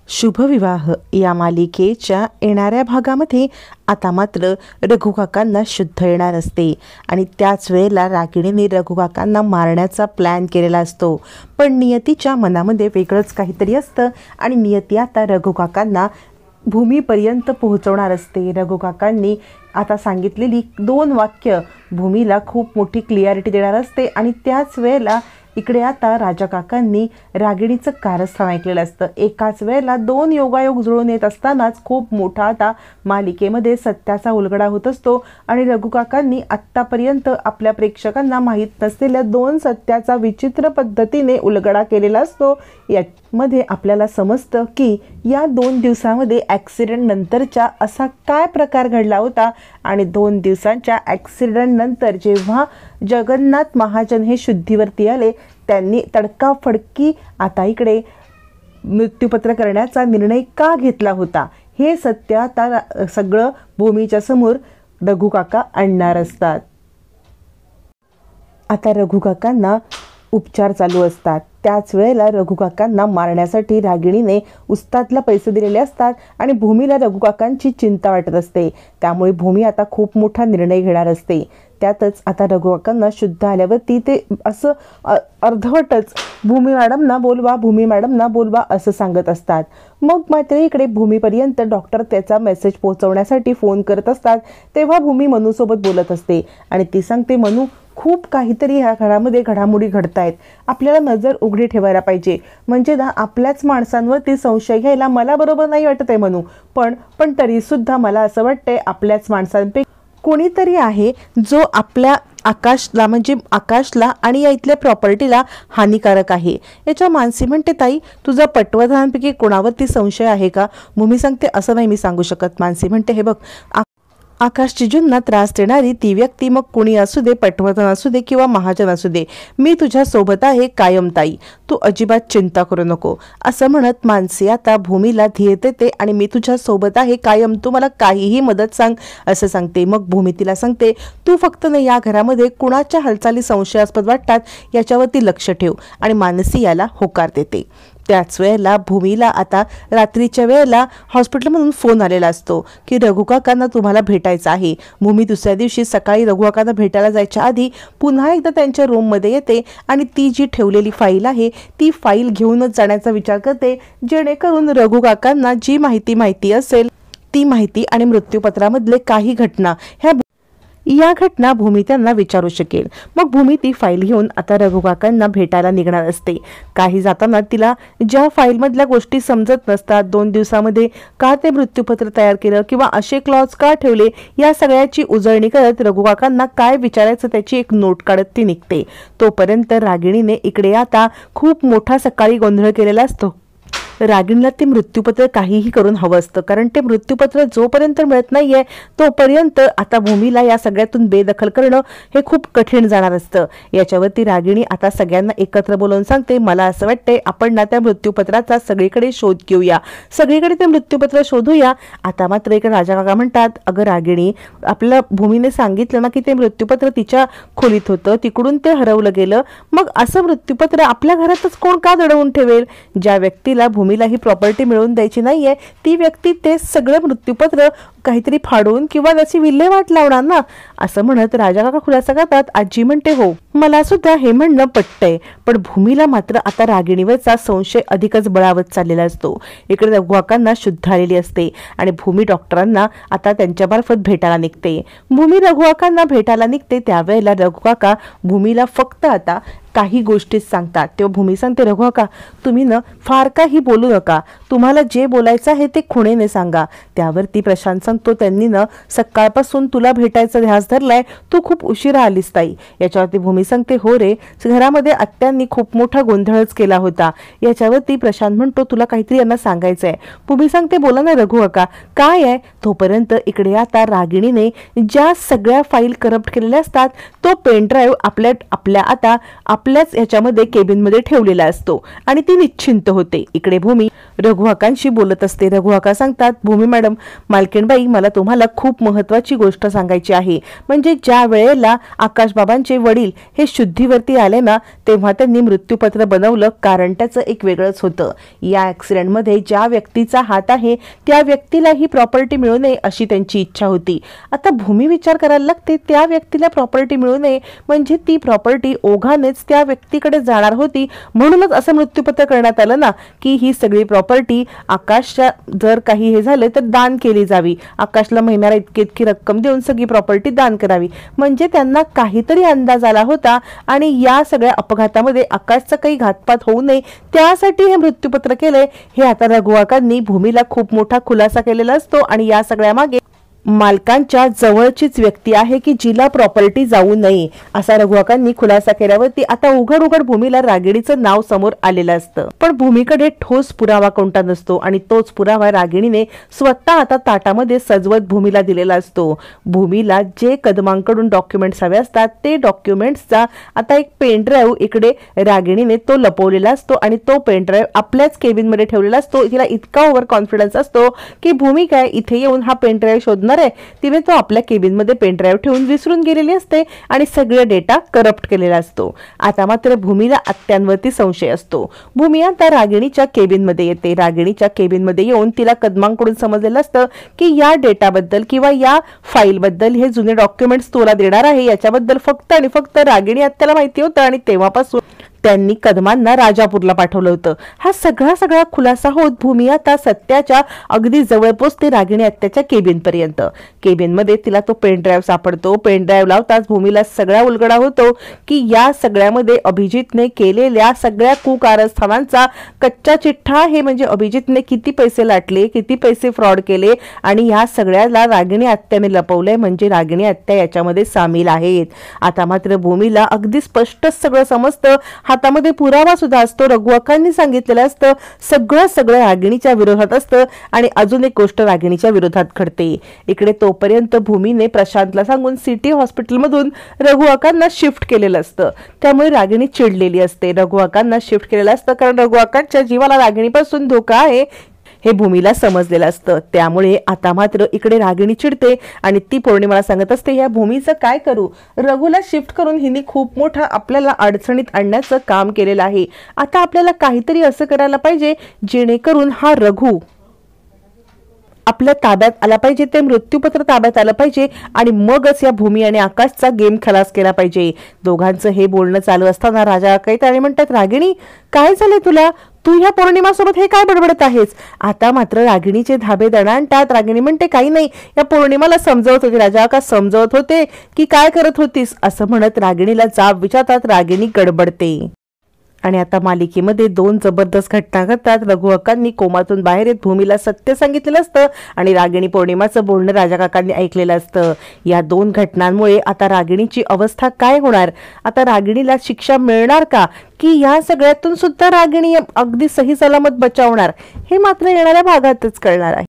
शुभविवाह या मालिकेच्या येणाऱ्या भागामध्ये आता मात्र रघुकाकांना शुद्ध येणार असते आणि त्याच वेळेला रागिणीने रघुकाकांना मारण्याचा प्लॅन केलेला असतो। पण नियतीच्या मनामध्ये वेगळंच काहीतरी असतं आणि नियती आता रघुकाकांना भूमीपर्यंत पोहोचवणार असते। रघुकाकांनी आता सांगितलेली 2 वाक्य भूमीला खूप मोठी क्लिअरिटी देणार असते आणि त्याच वेळेला इकडे आता राजा काकांनी रागिणीचं कारस्थान ऐकलेलं असतं। एकाच वेळेला 2 योगायोग जुळून येत असतानाच खूप मोठा आता मालिकेमध्ये सत्याचा उलगडा होत असतो आणि रघुकाकांनी आत्तापर्यंत आपल्या प्रेक्षकांना माहीत नसलेल्या 2 सत्याचा विचित्र पद्धतीने उलगडा केलेला असतो। यामध्ये आपल्याला समजतं की या 2 दिवसामध्ये ॲक्सिडेंट नंतरच्या असा काय प्रकार घडला होता आणि 2 दिवसांच्या ॲक्सिडेंट नंतर जेव्हा जगन्नाथ महाजन हे शुद्धीवरती आले त्यांनी तडकाफडकी आता इकडे मृत्यूपत्र करण्याचा निर्णय का घेतला होता हे सत्य आता सगळं भूमीच्या समोर रघुकाका आणणार असतात। आता रघुकाकांना उपचार चालू असतात। त्याच वेळेला रघुकाकांना मारण्यासाठी रागिणीने उस्तादला पैसे दिलेले असतात आणि भूमीला रघुकाकांची चिंता वाटत असते। त्यामुळे भूमी आता खूप मोठा निर्णय घेणार असते। त्यातच आता रघुकाकांना शुद्ध आल्यावरती ते असं अर्धवटच भूमी मॅडमना बोलवा, भूमी मॅडमना बोलवा असं सांगत असतात। मग मात्र इकडे भूमीपर्यंत डॉक्टर त्याचा मेसेज पोहोचवण्यासाठी फोन करत असतात। तेव्हा भूमी मनूसोबत बोलत असते आणि ती सांगते, मनू खूप काहीतरी ह्या घरामध्ये घडामोडी घडतायत, आपल्याला नजर उघडी ठेवायला पाहिजे। म्हणजे ना आपल्याच माणसांवरती संशय घ्यायला मला बरोबर नाही वाटत आहे मनू, पण तरी सुद्धा मला असं वाटतंय आपल्याच माणसांपैकी कोणीतरी आहे जो आपल्या आकाशला म्हणजे आकाशला आणि या इथल्या प्रॉपर्टीला हानिकारक आहे। याच्या मानसी म्हणते, ताई तुझा पटवर्धनांपैकी कोणावरती संशय आहे का? भूमी सांगते, असं नाही मी सांगू शकत। मानसी म्हणते, हे बघ आकाश जिजूंना त्रास देणारी ती व्यक्ती मग कुणी असू दे, पटवर्धन असू दे किंवा महाजन असू दे, मी तुझ्या सोबत आहे कायम ताई, तू अजिबात चिंता करू नको असं म्हणत मानसी आता भूमीला धीर देते आणि मी तुझ्या सोबत आहे कायम, तू मला काहीही मदत सांग असं सांगते। मग भूमी तिला सांगते, तू फक्त ना या घरामध्ये कुणाच्या हालचाली संशयास्पद वाटतात याच्यावरती लक्ष ठेव आणि मानसी याला होकार देते। त्याच वेळेला भूमीला आता रात्रीच्या वेळेला हॉस्पिटलमधून फोन आलेला असतो की रघुकाकांना तुम्हाला भेटायचं आहे। भूमी दुसऱ्या दिवशी सकाळी रघुकाकांना भेटायला जायच्या आधी पुन्हा एकदा त्यांच्या रूममध्ये येते आणि ती जी ठेवलेली फाईल आहे ती फाईल घेऊनच जाण्याचा विचार करते, जेणेकरून रघुकाकांना जी माहिती असेल ती माहिती आणि मृत्यूपत्रामधले काही घटना या घटना भूमी त्यांना विचारू शकेल। मग भूमी ती फाईल घेऊन आता रघुकाकांना भेटायला निघणार असते। काही जाताना तिला ज्या फाईलमधल्या गोष्टी समजत नसतात, 2 दिवसामध्ये का ते मृत्यूपत्र तयार केलं किंवा असे क्लॉज का ठेवले, या सगळ्याची उजळणी करत रघुकाकांना काय विचारायचं त्याची एक नोट काढत ती निघते। तोपर्यंत रागिणीने इकडे आता खूप मोठा सकाळी गोंधळ केलेला असतो। रागिणीला ते मृत्यूपत्र काहीही करून हवं असतं, कारण ते मृत्यूपत्र जोपर्यंत मिळत नाहीये तोपर्यंत आता भूमीला या सगळ्यातून बेदखल करणं हे खूप कठीण जाणार असतं। याच्यावरती रागिणी आता सगळ्यांना एकत्र बोलवून सांगते, मला असं वाटतंय आपण ना त्या मृत्यूपत्राचा सगळीकडे शोध घेऊया, सगळीकडे ते मृत्यूपत्र शोधूया। आता मात्र एक राजा काका म्हणतात, अगं रागिणी, आपल्या भूमीने सांगितलं ना की ते मृत्यूपत्र तिच्या खोलीत होतं, तिकडून ते हरवलं गेलं, मग असं मृत्यूपत्र आपल्या घरातच कोण का दडवून ठेवेल? ज्या व्यक्तीला भूमीला ही प्रॉपर्टी मिळवून द्यायची नाहीये ती व्यक्ती ते सगळं मृत्यूपत्र काहीतरी फाडून किंवा त्याची विल्हेवाट लावणार ना असं म्हणत राजा काका खुलासा करतात। आजी म्हणते, हो मला सुद्धा हे म्हणणं पटतंय, पण भूमीला मात्र आता रागिणीवरचा संशय अधिकच बळावत चाललेला असतो। इकडे रघुकाकांना शुद्ध आलेली असते आणि भूमी डॉक्टरांना आता त्यांच्यामार्फत भेटायला निघते। भूमी रघुकाकांना भेटायला निघते त्यावेळेला रघुकाका भूमीला फक्त आता काही गोष्टीच सांगतात। तेव्हा भूमी सांगते, रघुकाका तुम्ही न फार काही बोलू नका, तुम्हाला जे बोलायचं आहे ते खुणेने सांगा। त्यावरती प्रशांत सांगतो, त्यांनी न सकाळपासून तुला भेटायचा ध्यास धरलाय, तू खूप उशिरा आलीस ताई। याच्यावरती भूमी सांगते, हो रे, घरामध्ये आत्यांनी खूप मोठा गोंधळच केला होता। याच्यावरती प्रशांत म्हणतो, तुला काहीतरी यांना सांगायचंय। भूमी सांगते, बोला ना रघुकाका, काय आहे? तोपर्यंत इकडे आता रागिणीने ज्या सगळ्या फाईल करप्ट केलेल्या असतात तो पेनड्राईव्ह आपल्या आता आपल्याच याच्यामध्ये केबिनमध्ये ठेवलेला असतो आणि ती निश्चिंत होते। इकडे भूमी रघु काकांशी बोलत असते. रघु काका सांगतात, भूमी मॅडम, मालकीणबाई, मला तुम्हाला खूप महत्वाची गोष्ट सांगायची आहे. म्हणजे ज्या वेळेला आकाश बाबांचे वडील हे शुद्धीवरती आले ना, तेव्हा त्यांनी मृत्यूपत्र बनवलं, कारण त्याचं एक वेगळंच होतं. या ॲक्सिडेंटमध्ये ज्या व्यक्तीचा हात आहे त्या व्यक्तीला ही प्रॉपर्टी मिळू नये अशी त्यांची इच्छा होती. आता भूमी विचार करायला लागते, त्या व्यक्तीला प्रॉपर्टी मिळू नये म्हणजे ती प्रॉपर्टी ओघानेच त्या व्यक्तीकडे जाणार होती. म्हणूनच असं मृत्यूपत्र करण्यात आलं ना, की ही सगळी प्रॉपर्टी आकाशच्या जर काही हे झालं तर दान केली जावी. आकाशला महिन्याला इतकी रक्कम देऊन सगळी प्रॉपर्टी दान करावी. म्हणजे त्यांना काहीतरी अंदाज आला होता आणि या सगळ्या अपघातामध्ये आकाशचा काही घातपात होऊ नये त्यासाठी हे मृत्यूपत्र केलंय. हे आता रघु काकांनी भूमीला खूप मोठा खुलासा केलेला असतो आणि या सगळ्या मागे मालकांच्या जवळचीच व्यक्ती आहे की जिला प्रॉपर्टी जाऊ नये असा रघु काकांनी खुलासा केल्यावरती आता उघड उघड भूमीला रागिणीचं नाव समोर आलेलं असतं. पण भूमीकडे ठोस पुरावा कोणता नसतो आणि तोच पुरावा रागिणीने स्वतः आता ताटामध्ये सजवत भूमीला दिलेला असतो. भूमीला जे कदमांकडून डॉक्युमेंट्स हवे असतात ते डॉक्युमेंट्सचा आता एक पेनड्राईव्ह इकडे रागिणीने तो लपवलेला असतो आणि तो पेनड्राईव्ह आपल्याच केबिनमध्ये ठेवलेला असतो. तिला इतका ओव्हर कॉन्फिडन्स असतो की भूमी काय इथे येऊन हा पेनड्राईव्ह शोधणार आहे. तिने तो आपल्या केबिन मध्ये पेनड्राईव्ह ठेवून विसरून गेलेली असते आणि सगळा डेटा करप्ट केलेला असतो. आता मात्र भूमीला आत्यांवरती संशय असतो. भूमी आता रागिणीच्या केबिन मध्ये येते. रागिणीच्या केबिन मध्ये येऊन तिला कदमांकडून समजलेलं असतं की या डेटाबद्दल किंवा या फाईल बद्दल हे जुने डॉक्युमेंट्स तुला देणार आहे याच्याबद्दल फक्त आणि फक्त रागिणी आत्याला माहिती होतं आणि तेव्हापासून त्यांनी कदमांना राजापूरला पाठवलं होतं. हा सगळा खुलासा होत भूमी आता सत्याच्या अगदी जवळ पोचते रागिणी आत्याच्या केबिन पर्यंत. केबिन मध्ये तिला तो पेनड्राईव्ह सापडतो. पेनड्राईव्ह लावताच भूमीला सगळा उलगडा होतो की या सगळ्यामध्ये अभिजितने केलेल्या सगळ्या कुकारस्थानांचा कच्चा चिठ्ठा हे म्हणजे अभिजितने किती पैसे लाटले, किती पैसे फ्रॉड केले आणि या सगळ्याला रागिणी आत्याने लपवलंय. म्हणजे रागिणी आत्या याच्यामध्ये सामील आहेत. आता मात्र भूमीला अगदी स्पष्ट सगळं समजतं. हातामध्ये पुरावा सुद्धा असतो. रघु काकांनी सांगितलेलं असतं सगळं रागिणीच्या विरोधात असतं आणि अजून एक गोष्ट रागिणीच्या विरोधात घडते. इकडे तोपर्यंत भूमीने प्रशांतला सांगून सिटी हॉस्पिटलमधून रघु काकांना शिफ्ट केलेलं असतं. त्यामुळे रागिणी चिडलेली असते. रघु काकांना शिफ्ट केलेलं असतं कारण रघु काकांच्या जीवाला रागिणीपासून धोका आहे हे भूमीला समजलेलं असतं. त्यामुळे आता मात्र इकडे रागिणी चिडते आणि ती पौर्णिमाला सांगत असते, या भूमीचं काय करू, रघुला शिफ्ट करून हिने खूप मोठा आपल्याला अडचणीत आणण्याचं काम केलेलं आहे. आता आपल्याला काहीतरी असं करायला पाहिजे जेणेकरून हा रघु आपल्या ताब्यात आला पाहिजे, ते मृत्यूपत्र ताब्यात आलं पाहिजे आणि मगच या भूमी आणि आकाशचा गेम खलास केला पाहिजे. दोघांचं हे बोलणं चालू असताना राजा काही म्हणतात, रागिणी काय झाले तुला, तू ह्या पौर्णिमासोबत हे काय बडबडत आहेस. आता मात्र रागिणीचे धाबे दणाणतात. रागिणी म्हणते, काही नाही, या पौर्णिमाला समजवत होते. राजा का समजवत होते की काय करत होतीस असं म्हणत रागिणीला जाब विचारतात. रागिणी गडबडते आणि आता मालिकेमध्ये दोन जबरदस्त घटना घडतात. रघु काकांनी कोमातून बाहेर येत भूमीला सत्य सांगितलेलं असतं आणि रागिणी पौर्णिमाचं बोलणं राजा काकांनी ऐकलेलं असतं. या दोन घटनांमुळे आता रागिणीची अवस्था काय होणार, आता रागिणीला शिक्षा मिळणार का की या सगळ्यातून सुद्धा रागिणी अगदी सही सलामत बचावणार, हे मात्र येणाऱ्या भागातच कळणार आहे.